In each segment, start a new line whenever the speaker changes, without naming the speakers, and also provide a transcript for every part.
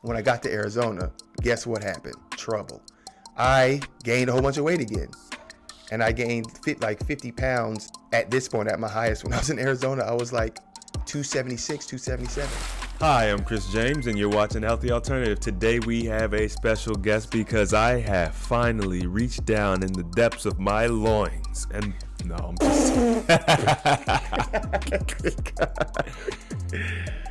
When I got to Arizona, guess what happened? Trouble. I gained a whole bunch of weight again. And I gained like 50 pounds at this point, at my highest. When I was in Arizona, I was like 276, 277.
Hi, I'm Chris James, and you're watching Healthy Alternative. Today we have a special guest because I have finally reached down in the depths of my loins. And no, I'm just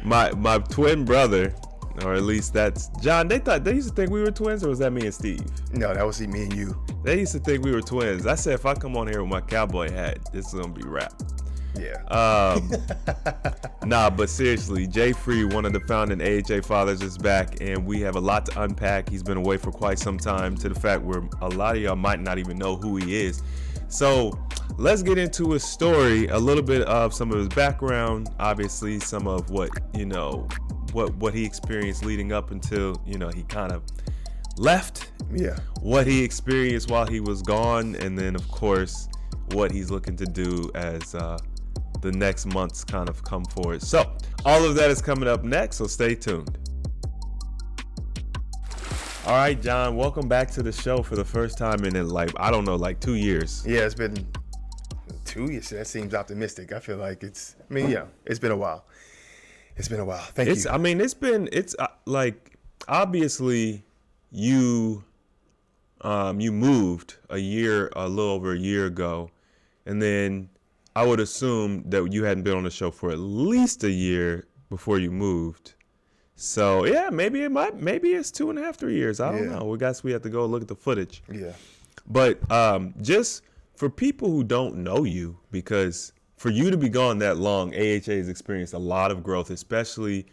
my twin brother, or at least that's John. They used to think we were twins, or was that me and Steve?
No, that was me and you.
They used to think we were twins. I said if I come on here with my cowboy hat, this is gonna be rap.
Yeah.
Nah, but seriously, Jay Free, one of the founding AHA fathers, is back, and we have a lot to unpack. He's been away for quite some time, to the fact where a lot of y'all might not even know who he is. So let's get into his story, a little bit of some of his background, obviously some of what he experienced leading up until he kind of left.
Yeah.
What he experienced while he was gone, and then of course what he's looking to do as the next months kind of come forward. So all of that is coming up next, so stay tuned. All right, John, welcome back to the show for the first time in like 2 years.
Yeah, it's been 2 years. That seems optimistic. I feel like it's been a while. It's been a while. Thank you.
I mean, it's like, obviously you moved a little over a year ago, and then I would assume that you hadn't been on the show for at least a year before you moved. So yeah, maybe it's 2.5, 3 years. I don't know. We have to go look at the footage.
Yeah.
But just for people who don't know you, because for you to be gone that long, AHA has experienced a lot of growth, especially,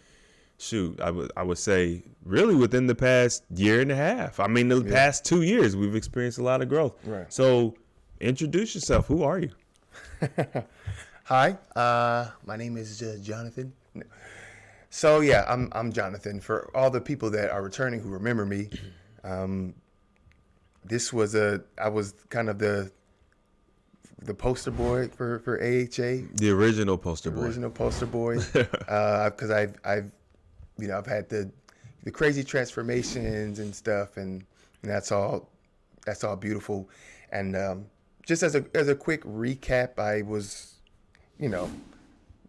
I would say really within the past year and a half. I mean, the past 2 years, we've experienced a lot of growth.
Right.
So introduce yourself. Who are you?
Hi, my name is Jonathan. So yeah, I'm Jonathan. For all the people that are returning who remember me, I was kind of the poster boy for AHA.
The original poster boy.
Because I've had the crazy transformations and stuff, and that's all beautiful. And just as a quick recap, I was,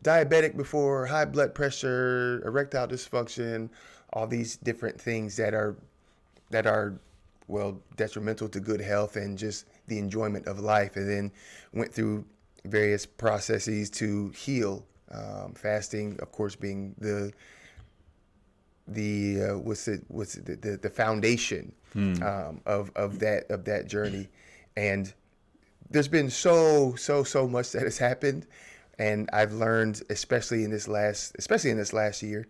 diabetic before, high blood pressure, erectile dysfunction, all these different things that are detrimental to good health and just the enjoyment of life. And then went through various processes to heal, fasting, of course, being the foundation of that journey. And there's been so much that has happened, and I've learned, especially in this last year,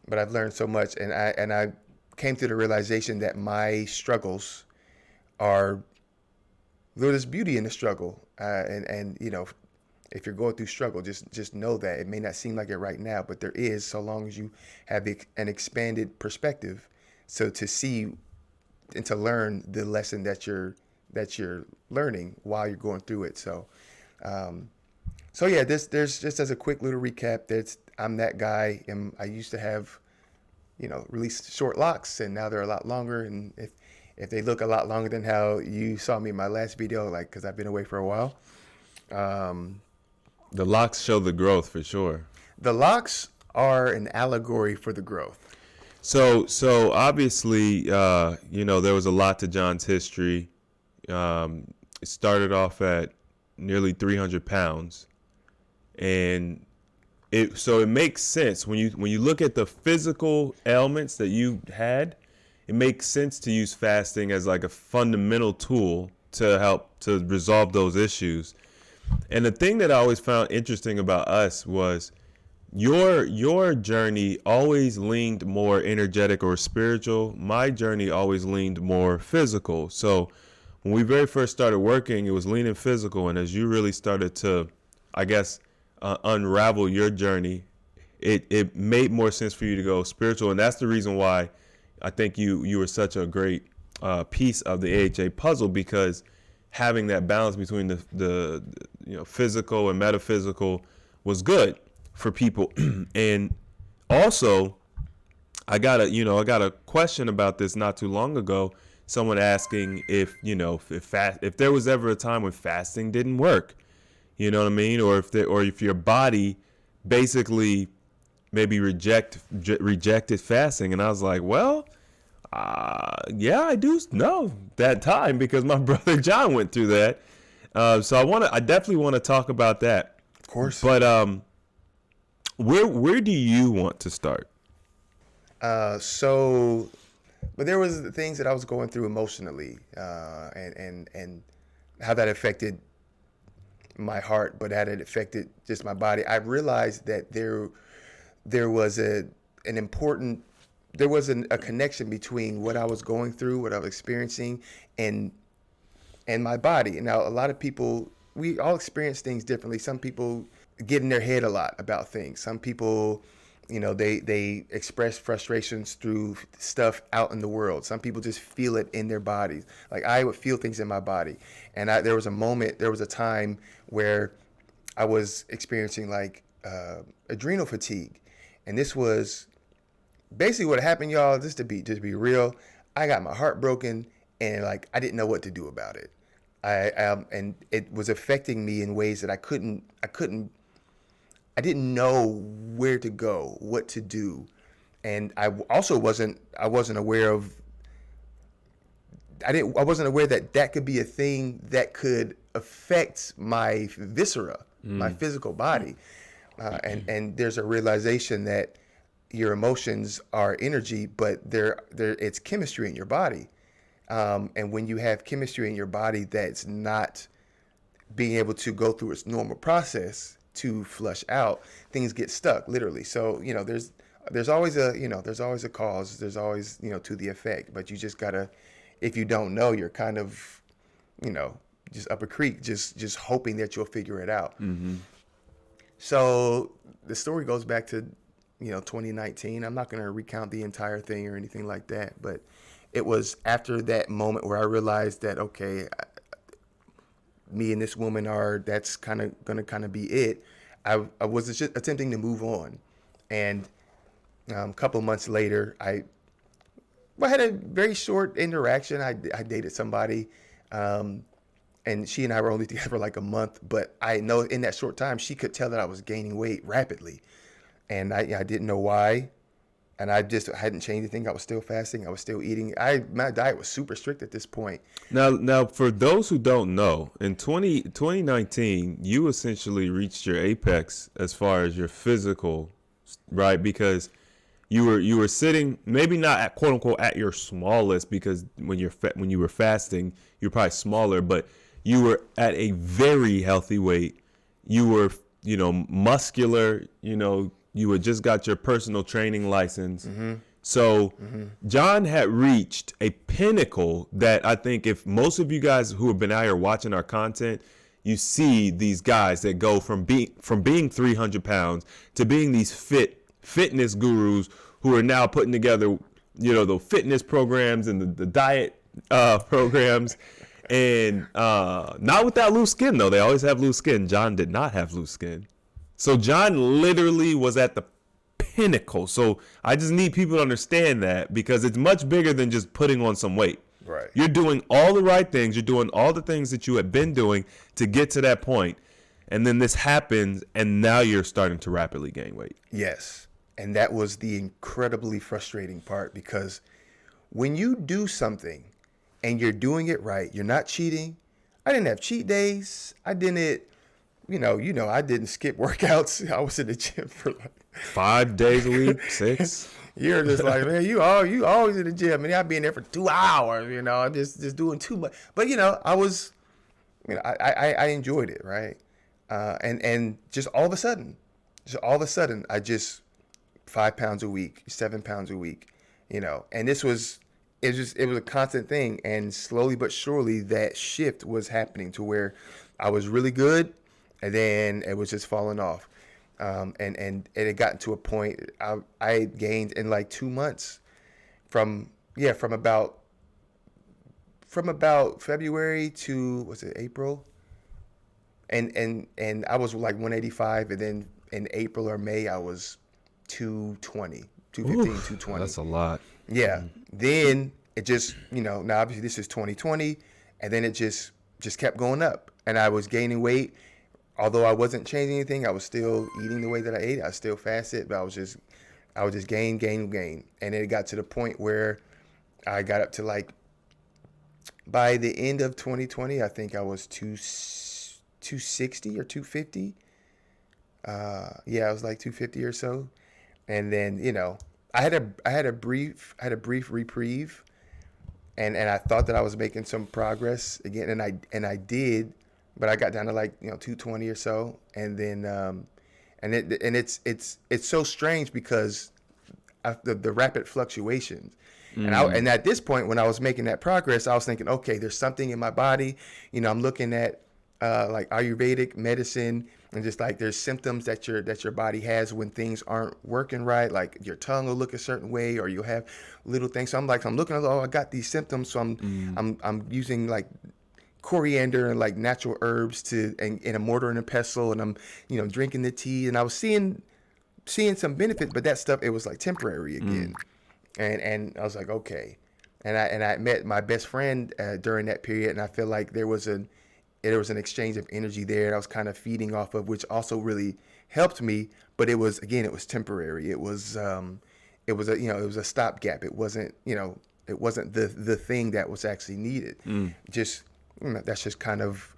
but I've learned so much, and I came to the realization that my struggles there's beauty in the struggle, and if you're going through struggle, just know that it may not seem like it right now, but there is, so long as you have an expanded perspective, so to see and to learn the lesson that you're learning while you're going through it. So yeah, there's just as a quick little recap, I'm that guy, and I used to have, really short locks, and now they're a lot longer. And if they look a lot longer than how you saw me in my last video, like, because I've been away for a while.
The locks show the growth for sure.
The locks are an allegory for the growth.
So obviously, there was a lot to John's history. It started off at nearly 300 pounds, and it makes sense when you look at the physical ailments that you had. It makes sense to use fasting as like a fundamental tool to help to resolve those issues. And the thing that I always found interesting about us was your journey always leaned more energetic or spiritual. My journey always leaned more physical. So when we very first started working, it was leaning physical. And as you really started to, I guess, unravel your journey, it made more sense for you to go spiritual. And that's the reason why I think you were such a great piece of the AHA puzzle, because having that balance between the physical and metaphysical was good for people. And also, I got a question about this not too long ago. Someone asking if, if there was ever a time when fasting didn't work, you know what I mean? Or if your body basically maybe rejected fasting. And I was like, well, yeah, I do know that time because my brother John went through that. So I definitely want to talk about that.
Of course.
But where do you want to start?
So, but there was the things that I was going through emotionally, and how that affected my heart, but how it affected just my body. I realized that there was a connection between what I was going through, what I was experiencing, and my body. And now a lot of people, we all experience things differently. Some people get in their head a lot about things. Some people, they express frustrations through stuff out in the world. Some people just feel it in their bodies. Like I would feel things in my body. And there was a time where I was experiencing like adrenal fatigue. And this was basically what happened, y'all. Just to be real, I got my heart broken, and like I didn't know what to do about it. And it was affecting me in ways that I didn't know where to go, what to do, and I wasn't aware of. I wasn't aware that that could be a thing that could affect my viscera, my physical body, and there's a realization that your emotions are energy, but it's chemistry in your body. And when you have chemistry in your body that's not being able to go through its normal process to flush out, things get stuck, literally. So, there's always a cause, there's always, to the effect, but you just gotta, if you don't know, you're kind of, just up a creek, just hoping that you'll figure it out.
Mm-hmm.
So the story goes back to, 2019. I'm not going to recount the entire thing or anything like that, but it was after that moment where I realized that, okay, me and this woman that's kind of going to kind of be it. I was just attempting to move on. And a couple of months later, I had a very short interaction. I dated somebody, and she and I were only together for like a month, but I know in that short time, she could tell that I was gaining weight rapidly. And I didn't know why. And I hadn't changed anything. I was still fasting. I was still eating. My diet was super strict at this point.
Now, for those who don't know, in 2019, you essentially reached your apex as far as your physical, right? Because you were sitting, maybe not at quote unquote at your smallest, because when you were fasting, you're probably smaller, but you were at a very healthy weight. You were, muscular, you had just got your personal training license. Mm-hmm. So John had reached a pinnacle that I think if most of you guys who have been out here watching our content, you see these guys that go from being 300 pounds to being these fitness gurus who are now putting together, the fitness programs and the diet programs. And not without loose skin, though. They always have loose skin. John did not have loose skin. So John literally was at the pinnacle. So I just need people to understand that, because it's much bigger than just putting on some weight.
Right.
You're doing all the right things. You're doing all the things that you had been doing to get to that point. And then this happens, and now you're starting to rapidly gain weight.
Yes. And that was the incredibly frustrating part, because when you do something and you're doing it right, you're not cheating. I didn't have cheat days. I didn't I didn't skip workouts. I was in the gym for like
5 days a week, 6.
You're just like, man, you always in the gym, and I'd be in there for 2 hours, just doing too much. But I was, I enjoyed it, right? And just all of a sudden, I just 5 pounds a week, 7 pounds a week, and it was a constant thing, and slowly but surely that shift was happening to where I was really good, and then it was just falling off. And it had gotten to a point I gained in like 2 months from about February to, was it April? And I was like 185, and then in April or May I was 220. 215,
Oof,
220.
that's a lot.
Yeah. Then it just, now obviously this is 2020, and then it just kept going up. And I was gaining weight. Although I wasn't changing anything, I was still eating the way that I ate. I still fasted, but I would just gain. And it got to the point where I got up to like, by the end of 2020, I think I was 260 or 250. Yeah, I was like 250 or so. And then, I had a brief reprieve, and I thought that I was making some progress again, and I did, but I got down to like 220 or so, and then it's so strange because the rapid fluctuations. And at this point, when I was making that progress, I was thinking, okay, there's something in my body. I'm looking at like Ayurvedic medicine, and just like there's symptoms that your body has when things aren't working right. Like your tongue will look a certain way, or you'll have little things. So I'm looking at, I got these symptoms, so I'm using like coriander and like natural herbs and a mortar and a pestle, and I'm drinking the tea, and I was seeing some benefit, but that stuff, it was like temporary again. And I was like, okay. And I met my best friend during that period, and I feel like there was an exchange of energy there that I was kind of feeding off of, which also really helped me. But it was temporary. It was a stopgap. It wasn't the thing that was actually needed. Just that's just kind of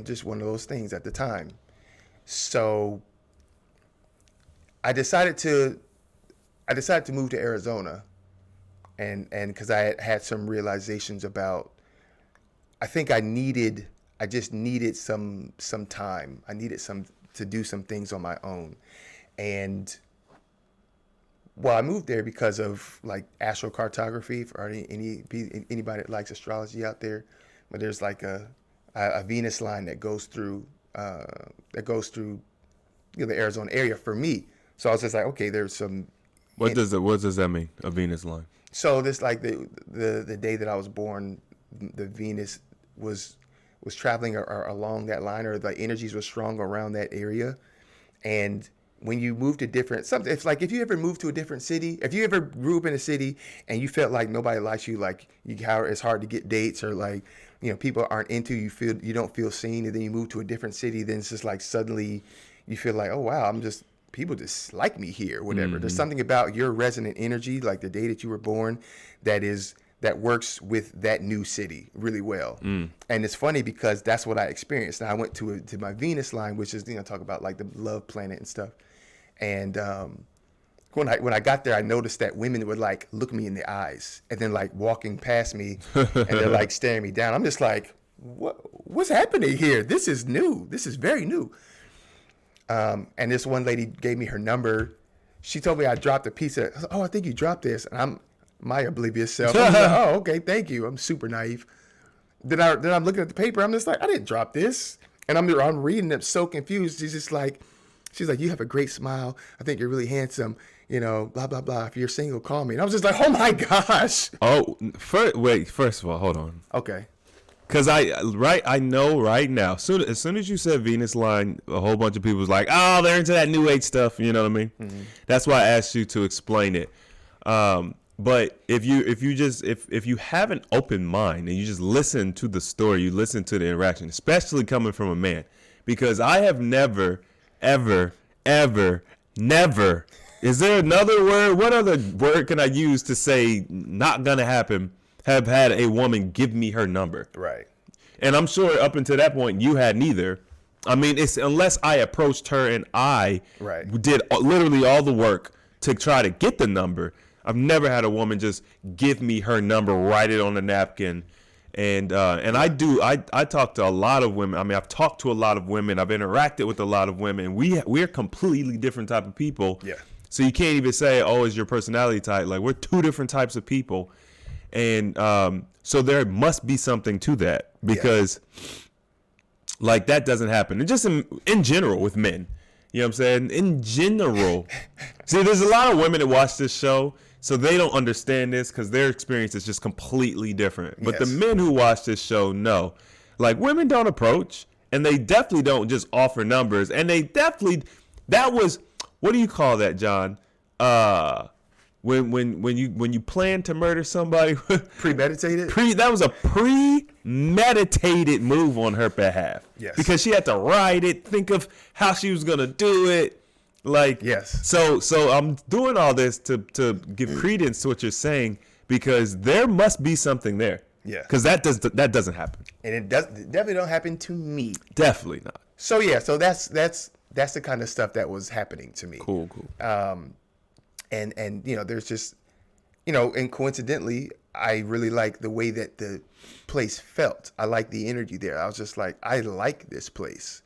just one of those things at the time. So I decided to move to Arizona, and because I had some realizations about, I think I just needed some time. I needed to do some things on my own. And I moved there because of like astrocartography, for anybody that likes astrology out there. But there's like a Venus line that goes through the Arizona area for me. So I was just like, okay, there's some.
What does that mean? A Venus line?
So this, like, the day that I was born, the Venus was traveling along that line, or the energies were strong around that area. And when you move to it's like if you ever moved to a different city, if you ever grew up in a city and you felt like nobody likes you, like it's hard to get dates, or like people aren't into you, you don't feel seen, and then you move to a different city, then it's just like suddenly you feel like, oh wow, people just like me here, whatever. Mm-hmm. There's something about your resonant energy, like the day that you were born, that works with that new city really well. And it's funny because that's what I experienced. Now I went to my Venus line, which is talk about like the love planet and stuff. And when I got there, I noticed that women would like look me in the eyes, and then like walking past me, and they're like staring me down. I'm just like, what's happening here? This is new. This is very new. And this one lady gave me her number. She told me I dropped a piece of, oh, I think you dropped this. And I'm my oblivious self. I'm like, oh, okay, thank you. I'm super naive. Then I'm looking at the paper. I'm just like, I didn't drop this. And I'm reading it, so confused. She's like, you have a great smile. I think you're really handsome. Blah, blah, blah. If you're single, call me. And I was just like, oh my gosh.
Oh, first of all, hold on.
Okay.
Because I know right now, as soon as you said Venus line, a whole bunch of people was like, oh, they're into that new age stuff. You know what I mean? Mm-hmm. That's why I asked you to explain it. But if you have an open mind and you just listen to the story, you listen to the interaction, especially coming from a man, because I have never, ever, never. Is there another word? What other word can I use to say not gonna happen? Have had a woman give me her number.
Right.
And I'm sure up until that point you had neither. I mean, it's unless I approached her and I did literally all the work to try to get the number. I've never had a woman just give me her number, write it on a napkin. And I talk to a lot of women. I mean, I've talked to a lot of women. I've interacted with a lot of women. We're completely different type of people.
Yeah.
So you can't even say, oh, it's your personality type. Like, we're two different types of people. And so there must be something to that, because like that doesn't happen. And just in general with men, you know what I'm saying? In general. See, there's a lot of women that watch this show, so they don't understand this because their experience is just completely different. But the men who watch this show know, like, women don't approach, and they definitely don't just offer numbers. And they definitely, that was, what do you call that, John? when you plan to murder somebody,
Premeditated.
that was a premeditated move on her behalf.
Yes.
Because she had to write it, think of how she was gonna do it. Like,
yes.
So I'm doing all this to give credence to what you're saying, because there must be something there.
Yeah.
Because that doesn't happen.
And it definitely don't happen to me.
Definitely not.
So yeah, so that's the kind of stuff that was happening to me.
Cool.
And there's just, and coincidentally, I really like the way that the place felt. I like the energy there. I was just like, I like this place.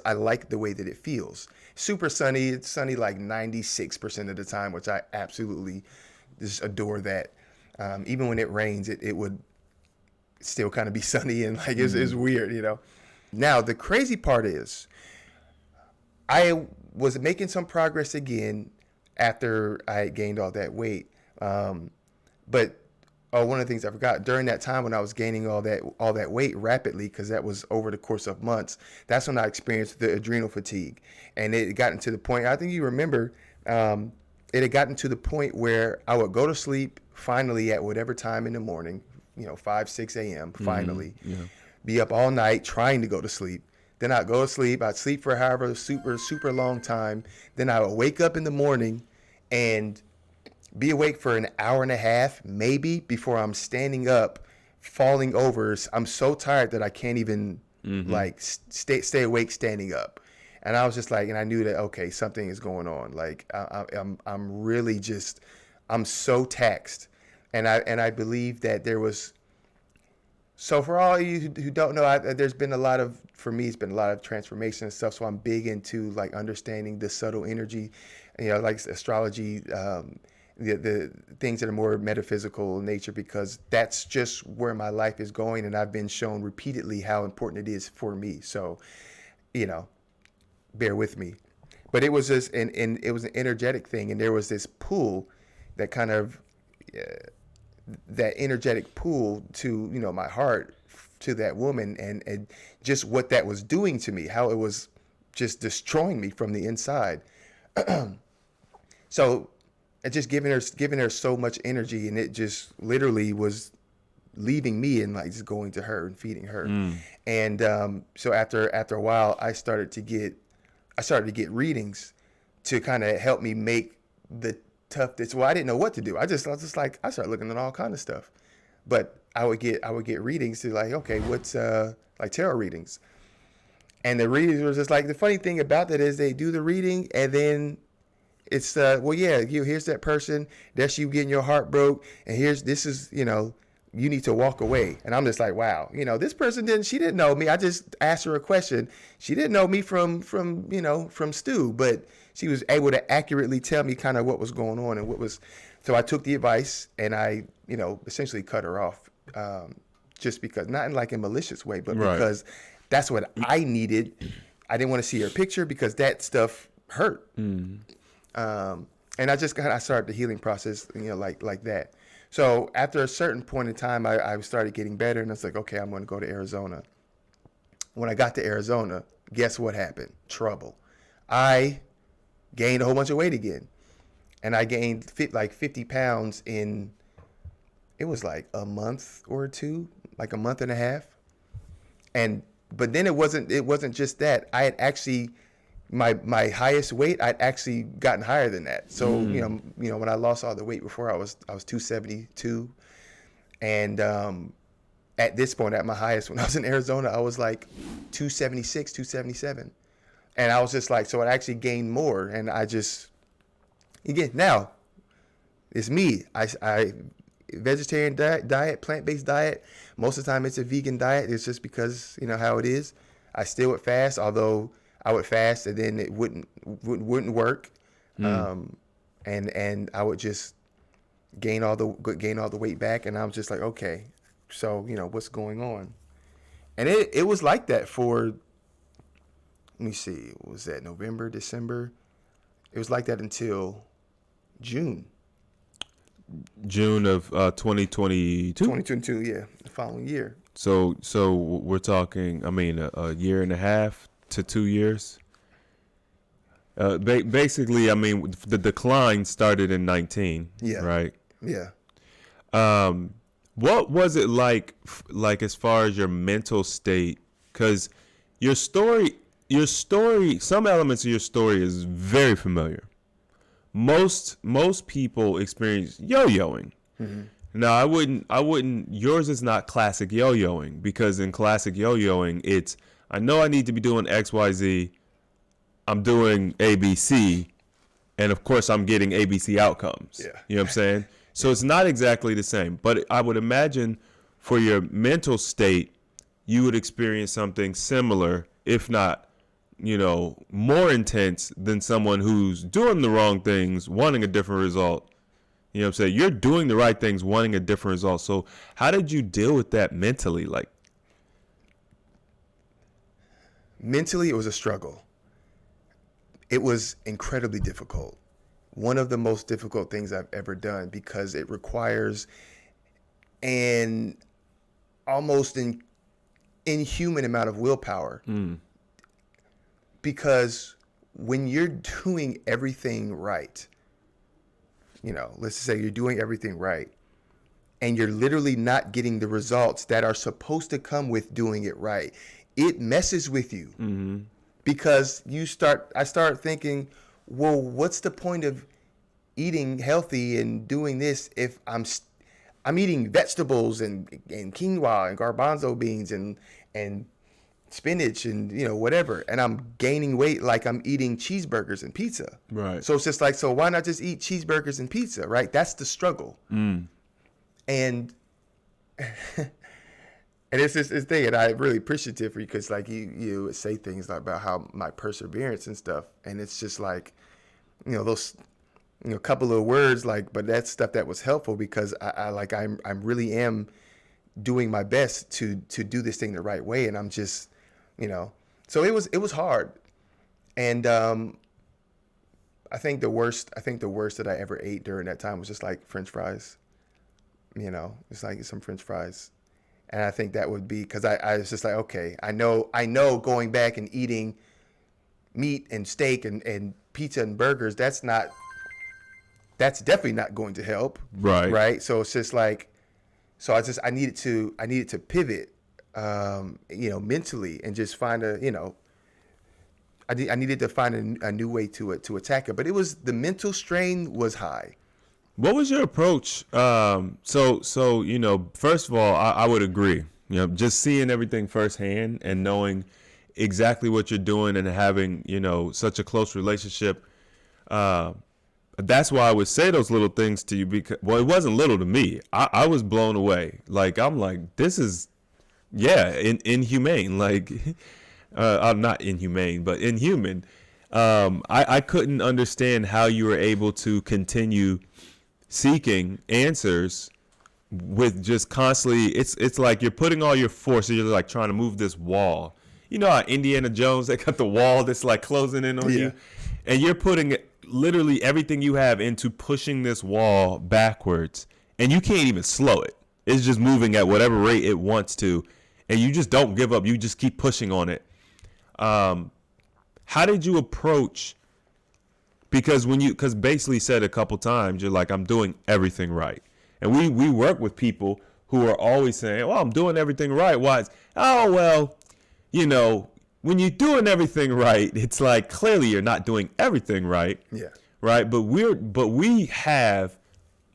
I like the way that it feels. Super sunny. It's sunny like 96% of the time, which I absolutely just adore that. Even when it rains, it would still kind of be sunny, and like it's weird, Now, the crazy part is I was making some progress again after I had gained all that weight. But one of the things I forgot, during that time when I was gaining all that weight rapidly, because that was over the course of months, that's when I experienced the adrenal fatigue. And it had gotten to the point, I think you remember, it had gotten to the point where I would go to sleep finally at whatever time in the morning, 5, 6 a.m. finally, be up all night trying to go to sleep. Then I'd go to sleep. I'd sleep for however super long time. Then I would wake up in the morning and be awake for an hour and a half, maybe, before I'm standing up, falling over. I'm so tired that I can't even like stay awake standing up. And I was just like, and I knew that, okay, something is going on. Like I'm really just, I'm so taxed. And I believe that there was, so for all of you who don't know, there's been a lot of, for me, it's been a lot of transformation and stuff. So I'm big into like understanding the subtle energy, like astrology, the things that are more metaphysical in nature, because that's just where my life is going. And I've been shown repeatedly how important it is for me. So, bear with me. But it was just, and it was an energetic thing. And there was this pull that kind of, that energetic pull to, my heart, to that woman, and just what that was doing to me, how it was just destroying me from the inside. So just giving her so much energy, and it just literally was leaving me and like just going to her and feeding her. And so after a while, I started to get readings to kind of help me make the tough. Well, I didn't know what to do. I started looking at all kind of stuff, but I would get readings to like, okay, what's like tarot readings, and the readings was just like, the funny thing about that is they do the reading and then it's here's that person, that's you getting your heart broke, and this is you need to walk away. And I'm just like, wow, this person didn't know me. I just asked her a question. She didn't know me from Stu, but she was able to accurately tell me kind of what was going on and what was. So I took the advice and I, essentially cut her off, just because, not in like a malicious way, but because that's what I needed. I didn't want to see her picture because that stuff hurt. And I started the healing process, like that. So after a certain point in time, I started getting better, and I was like, okay, I'm going to go to Arizona. When I got to Arizona, guess what happened? Trouble. I gained a whole bunch of weight again, and I gained like 50 pounds in, it was like a month or two, like a month and a half. But then it wasn't just that. I had actually, my highest weight, I'd actually gotten higher than that. So, when I lost all the weight before, I was 272. And at this point, at my highest, when I was in Arizona, I was like 276, 277. And I was just like, so I actually gained more. And I just, again, now, it's me. I vegetarian diet, plant-based diet. Most of the time it's a vegan diet. It's just because, how it is. I still would fast, although I would fast and then it wouldn't work. And I would just gain all the weight back. And I was just like, okay, so, what's going on? And it was like that for, let me see, what was that, November, December? It was like that until June.
June of 2022?
2022, yeah, the following year.
So we're talking, a year and a half to 2 years? Basically, I mean, the decline started in 19,
Yeah.
right?
Yeah.
What was it like as far as your mental state? Because your story, some elements of your story is very familiar. Most people experience yo-yoing. Now, I wouldn't. Yours is not classic yo-yoing, because in classic yo-yoing, it's I know I need to be doing X, Y, Z. I'm doing A, B, C, and of course I'm getting ABC outcomes.
Yeah.
You know what I'm saying? So it's not exactly the same, but I would imagine for your mental state, you would experience something similar, if not, more intense than someone who's doing the wrong things, wanting a different result. You know what I'm saying? You're doing the right things, wanting a different result. So how did you deal with that mentally? Like,
Mentally, it was a struggle. It was incredibly difficult. One of the most difficult things I've ever done, because it requires an almost inhuman amount of willpower. Because when you're doing everything right, let's say you're doing everything right, and you're literally not getting the results that are supposed to come with doing it right, it messes with you. Because I start thinking, well, what's the point of eating healthy and doing this if I'm eating vegetables and quinoa and garbanzo beans and spinach and whatever, and I'm gaining weight like I'm eating cheeseburgers and pizza.
right.
So it's just like, so why not just eat cheeseburgers and pizza, right? That's the struggle. And and it's this thing, and I'm really appreciative for you, because like you say things like about how my perseverance and stuff, and it's just like, those couple of words, like, but that's stuff that was helpful, because I really am doing my best to do this thing the right way, and I'm just, so it was hard, and I think the worst that I ever ate during that time was just like French fries, it's like some French fries. And I think that would be because I was just like, okay, I know going back and eating meat and steak and pizza and burgers, that's definitely not going to help.
Right.
Right. So it's just like, so I needed to pivot, mentally, and just find I needed to find a new way to attack it. But the mental strain was high.
What was your approach? So first of all, I would agree. Just seeing everything firsthand and knowing exactly what you're doing and having such a close relationship. That's why I would say those little things to you, because it wasn't little to me. I was blown away. Like, I'm like, this is inhumane. Like, I'm not inhumane, but inhuman. I couldn't understand how you were able to continue seeking answers with just constantly, it's like you're putting all your force, you're like trying to move this wall. You know how Indiana Jones, they got the wall that's like closing in on you, and you're putting literally everything you have into pushing this wall backwards, and you can't even slow it. It's just moving at whatever rate it wants to, and you just don't give up. You just keep pushing on it. How did you approach? Because because basically said a couple times, you're like, I'm doing everything right. And we work with people who are always saying, well, I'm doing everything right. Why? Well, when you're doing everything right, it's like, clearly you're not doing everything right.
Yeah.
Right. But we have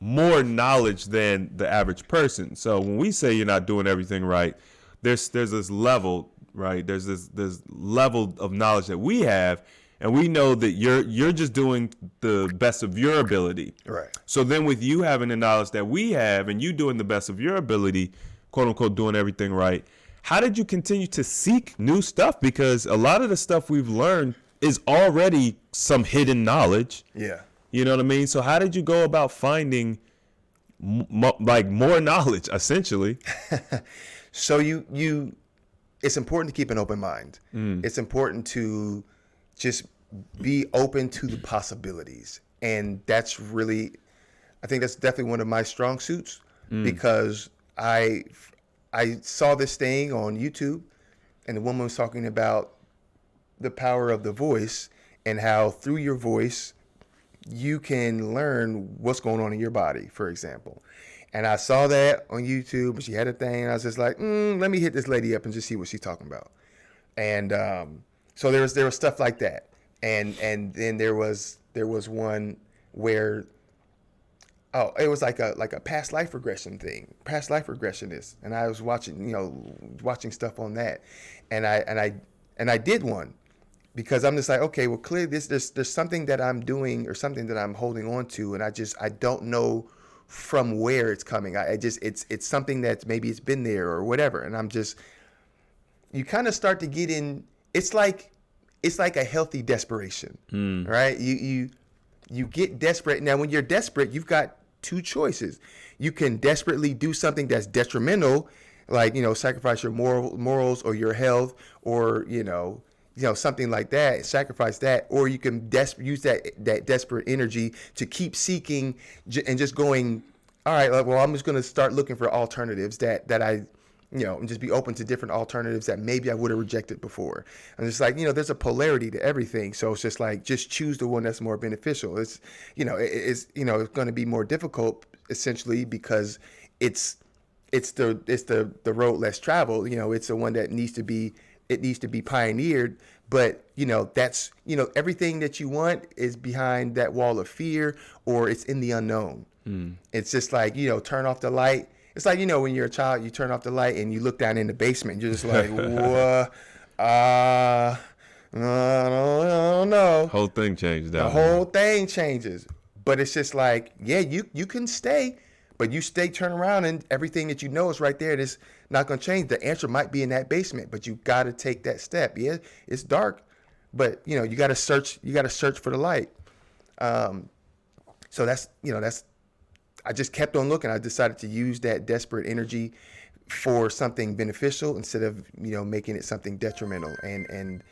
more knowledge than the average person. So when we say you're not doing everything right, there's this level, right? There's this level of knowledge that we have. And we know that you're just doing the best of your ability.
Right.
So then with you having the knowledge that we have and you doing the best of your ability, quote unquote, doing everything right, how did you continue to seek new stuff? Because a lot of the stuff we've learned is already some hidden knowledge.
Yeah.
You know what I mean? So how did you go about finding more knowledge, essentially?
So it's important to keep an open mind. It's important to just be open to the possibilities. And that's really, I think that's definitely one of my strong suits, because I saw this thing on YouTube, and the woman was talking about the power of the voice, and how through your voice you can learn what's going on in your body, for example. And I saw that on YouTube. She had a thing, and I was just like, let me hit this lady up and just see what she's talking about. And so there was stuff like that, and then there was one where it was like a past life regression thing, past life regressionist, and I was watching stuff on that, and I did one because I'm just like, okay, well, clearly there's something that I'm doing or something that I'm holding on to, and I don't know from where it's coming. It's something that's maybe it's been there or whatever, and I'm just, you kind of start to get in. It's like a healthy desperation, right? You get desperate. Now, when you're desperate, you've got two choices. You can desperately do something that's detrimental, like, sacrifice your morals or your health, or something like that, sacrifice that, or you can use that desperate energy to keep seeking and just going, all right, well, I'm just going to start looking for alternatives that I, and just be open to different alternatives that maybe I would have rejected before. I'm just like, there's a polarity to everything. So it's just like, just choose the one that's more beneficial. It's, it's going to be more difficult essentially because it's the road less traveled. It's the one that needs to be pioneered. But, that's, everything that you want is behind that wall of fear, or it's in the unknown. It's just like, turn off the light. It's like, when you're a child, you turn off the light and you look down in the basement. You're just like, what? I don't know.
Whole thing changed.
The whole thing changes. But it's just like, yeah, you can stay, but you turn around, and everything that you know is right there. It's not going to change. The answer might be in that basement, but you got to take that step. Yeah, it's dark, but you got to search. You got to search for the light. So that's I just kept on looking. I decided to use that desperate energy for something beneficial instead of, making it something detrimental. And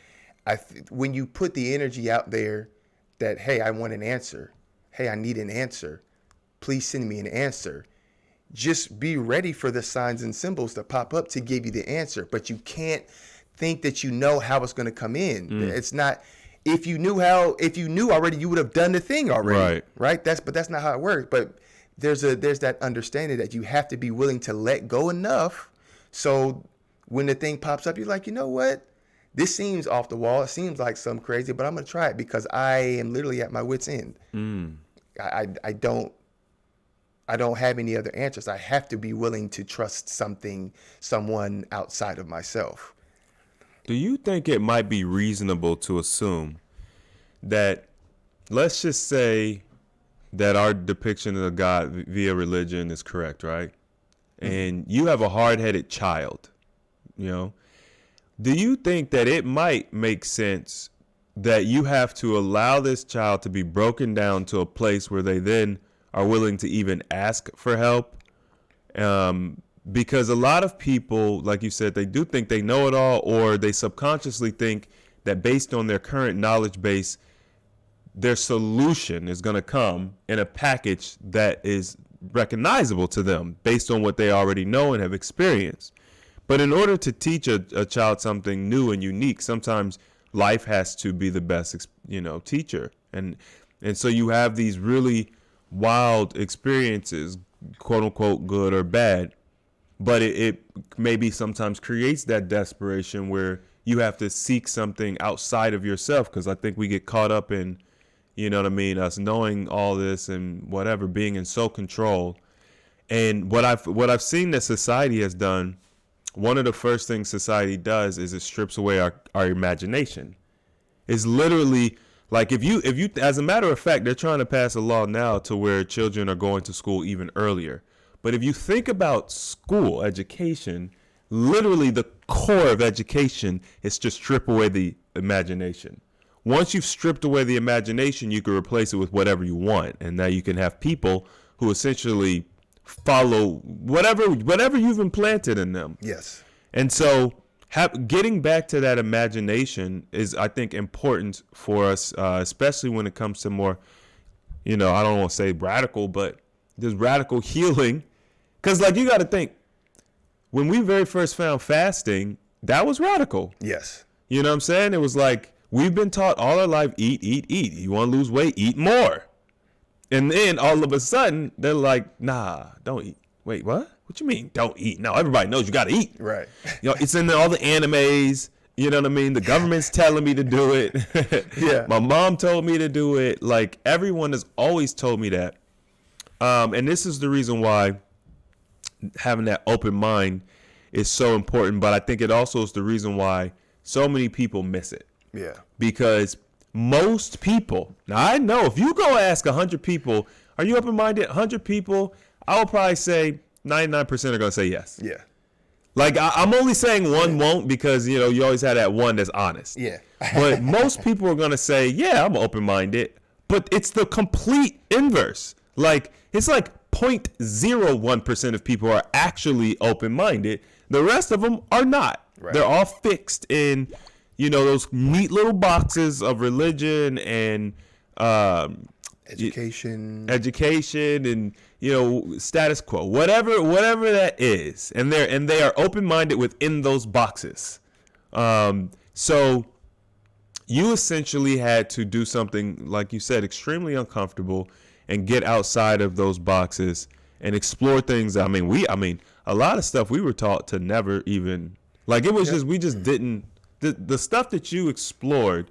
when you put the energy out there that, hey, I want an answer. Hey, I need an answer. Please send me an answer. Just be ready for the signs and symbols to pop up to give you the answer. But you can't think that you know how it's going to come in. It's not. If you knew already, you would have done the thing already. Right? But that's not how it works. But there's that understanding that you have to be willing to let go enough so when the thing pops up, you're like, you know what? This seems off the wall. It seems like some crazy, but I'm going to try it because I am literally at my wit's end. I don't have any other answers. I have to be willing to trust someone outside of myself.
Do you think it might be reasonable to assume that, let's just say, that our depiction of God via religion is correct, right? And you have a hard-headed child, do you think that it might make sense that you have to allow this child to be broken down to a place where they then are willing to even ask for help? Because a lot of people, like you said, they do think they know it all, or they subconsciously think that based on their current knowledge base, their solution is going to come in a package that is recognizable to them based on what they already know and have experienced. But in order to teach a child something new and unique, sometimes life has to be the best, teacher. And so you have these really wild experiences, quote unquote, good or bad. But it maybe sometimes creates that desperation where you have to seek something outside of yourself. Because I think we get caught up in, us knowing all this and whatever, being in so control. And what I've seen that society has done, one of the first things society does is it strips away our imagination. It's literally like if you, as a matter of fact, they're trying to pass a law now to where children are going to school even earlier. But if you think about school education, literally the core of education is to strip away the imagination. Once you've stripped away the imagination, you can replace it with whatever you want. And now you can have people who essentially follow whatever you've implanted in them.
Yes.
And so getting back to that imagination is, I think, important for us, especially when it comes to more, I don't want to say radical, but just radical healing. Because, you got to think, when we very first found fasting, that was radical.
Yes.
You know what I'm saying? It was like, We've been taught all our life, eat, eat, eat. You want to lose weight, eat more. And then all of a sudden, they're like, nah, don't eat. Wait, what? What you mean, don't eat? No, everybody knows you got to eat.
Right.
It's in all the animes. You know what I mean? The government's telling me to do it.
Yeah.
My mom told me to do it. Like, everyone has always told me that. And this is the reason why having that open mind is so important. But I think it also is the reason why so many people miss it.
Yeah.
Because most people, now I know if you go ask 100 people, are you open-minded? 100 people, I will probably say 99% are going to say yes.
Yeah.
Like, I'm only saying one won't because, you always have that one that's honest.
Yeah.
But most people are going to say, yeah, I'm open-minded. But it's the complete inverse. Like, it's like 0.01% of people are actually open-minded. The rest of them are not.
Right.
They're all fixed in, those neat little boxes of religion and
education
and status quo, whatever that is, and they are open-minded within those boxes. So you essentially had to do something, like you said, extremely uncomfortable, and get outside of those boxes and explore things. I mean, a lot of stuff we were taught to never even, like, it was we just didn't. The stuff that you explored,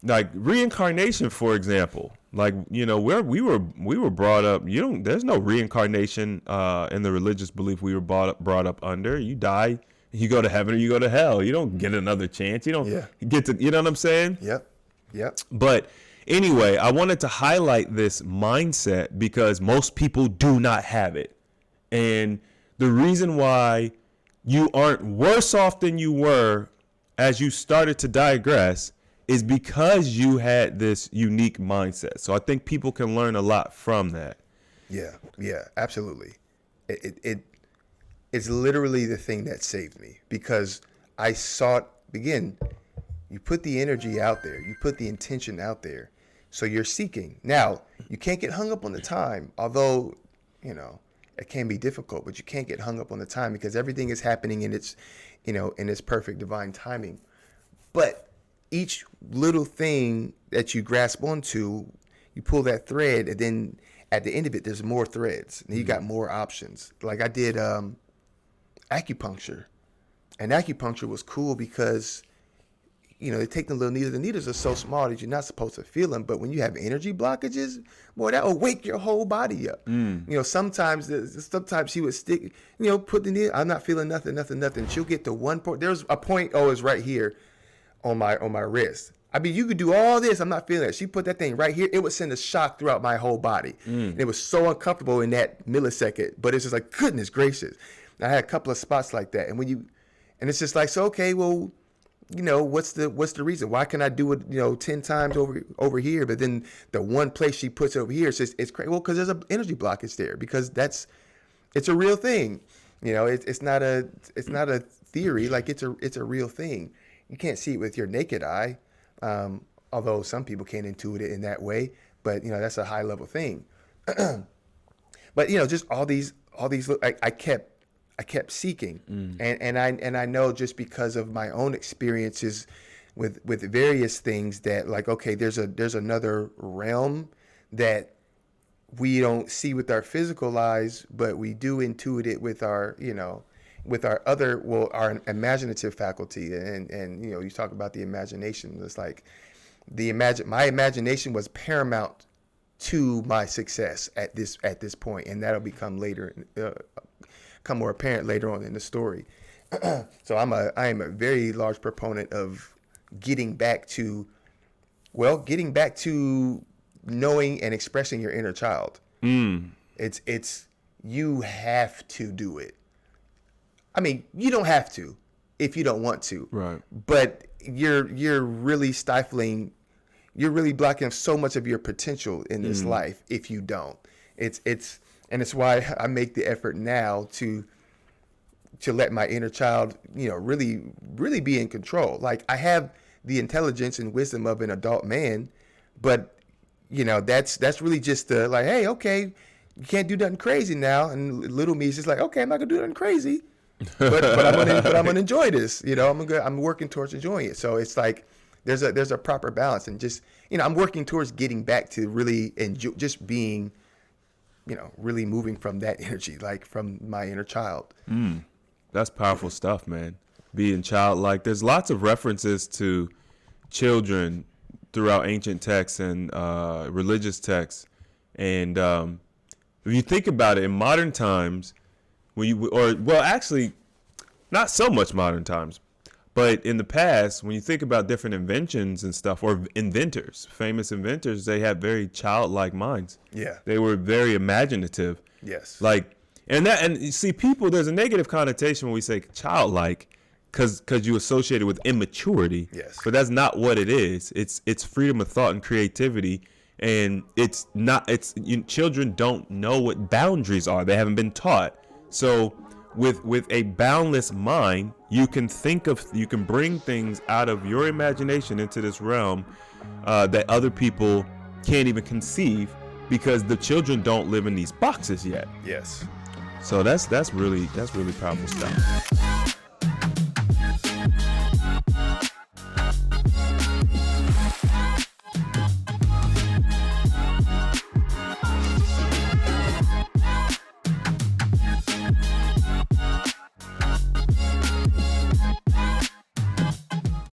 like reincarnation, for example, like, where we were brought up, there's no reincarnation in the religious belief we were brought up under. You die, you go to heaven or you go to hell. You don't get another chance. You don't get to, you know what I'm saying?
Yep.
But anyway, I wanted to highlight this mindset because most people do not have it. And the reason why you aren't worse off than you were as you started to digress is because you had this unique mindset. So I think people can learn a lot from that.
Yeah, absolutely. It's literally the thing that saved me, because I sought, again, you put the energy out there, you put the intention out there, so you're seeking. Now, you can't get hung up on the time, although, it can be difficult, but you can't get hung up on the time because everything is happening in its, in its perfect divine timing. But each little thing that you grasp onto, you pull that thread, and then at the end of it, there's more threads, and you got more options. Like I did acupuncture, and acupuncture was cool because, they take the little needles. The needles are so small that you're not supposed to feel them. But when you have energy blockages, boy, that will wake your whole body up. Sometimes she would stick, put the needle. I'm not feeling nothing. She'll get to one point. There's a point. Oh, it's right here on my wrist. I mean, you could do all this. I'm not feeling it. She put that thing right here. It would send a shock throughout my whole body. And it was so uncomfortable in that millisecond. But it's just like, goodness gracious. And I had a couple of spots like that. And it's just like, so, okay, well, what's the reason? Why can I do it, 10 times over here, but then the one place she puts it over here, it's crazy. Well, because there's an energy blockage there, because it's a real thing. It's not a theory. Like it's a real thing. You can't see it with your naked eye, although some people can intuit it in that way. But that's a high level thing. But just all these. I kept seeking, and I know, just because of my own experiences with various things, that, like, okay, there's another realm that we don't see with our physical eyes, but we do intuit it with our our imaginative faculty. And you talk about the imagination. It's like my imagination was paramount to my success at this point, and that'll become more apparent later on in the story. So I am a very large proponent of getting back to knowing and expressing your inner child. It's you have to do it. I mean, you don't have to if you don't want to.
Right.
But you're really stifling, you're really blocking so much of your potential in this life if you don't. And it's why I make the effort now to let my inner child, really, really be in control. Like, I have the intelligence and wisdom of an adult man, but that's really just like, hey, okay, you can't do nothing crazy now. And little me is just like, okay, I'm not gonna do nothing crazy, but I'm gonna enjoy this. I'm working towards enjoying it. So it's like, there's a proper balance, and just, I'm working towards getting back to really enjoy just being, really moving from that energy, like from my inner child.
That's powerful stuff, man. Being childlike. There's lots of references to children throughout ancient texts and religious texts. And if you think about it, in modern times, actually, not so much modern times, but in the past, when you think about different inventions and stuff, or inventors, famous inventors, they had very childlike minds.
Yeah.
They were very imaginative.
Yes.
And you see, people, there's a negative connotation when we say childlike, because you associate it with immaturity.
Yes.
But that's not what it is. It's freedom of thought and creativity, and children don't know what boundaries are. They haven't been taught. So with a boundless mind, you can bring things out of your imagination into this realm that other people can't even conceive, because the children don't live in these boxes yet.
Yes.
So that's really powerful stuff.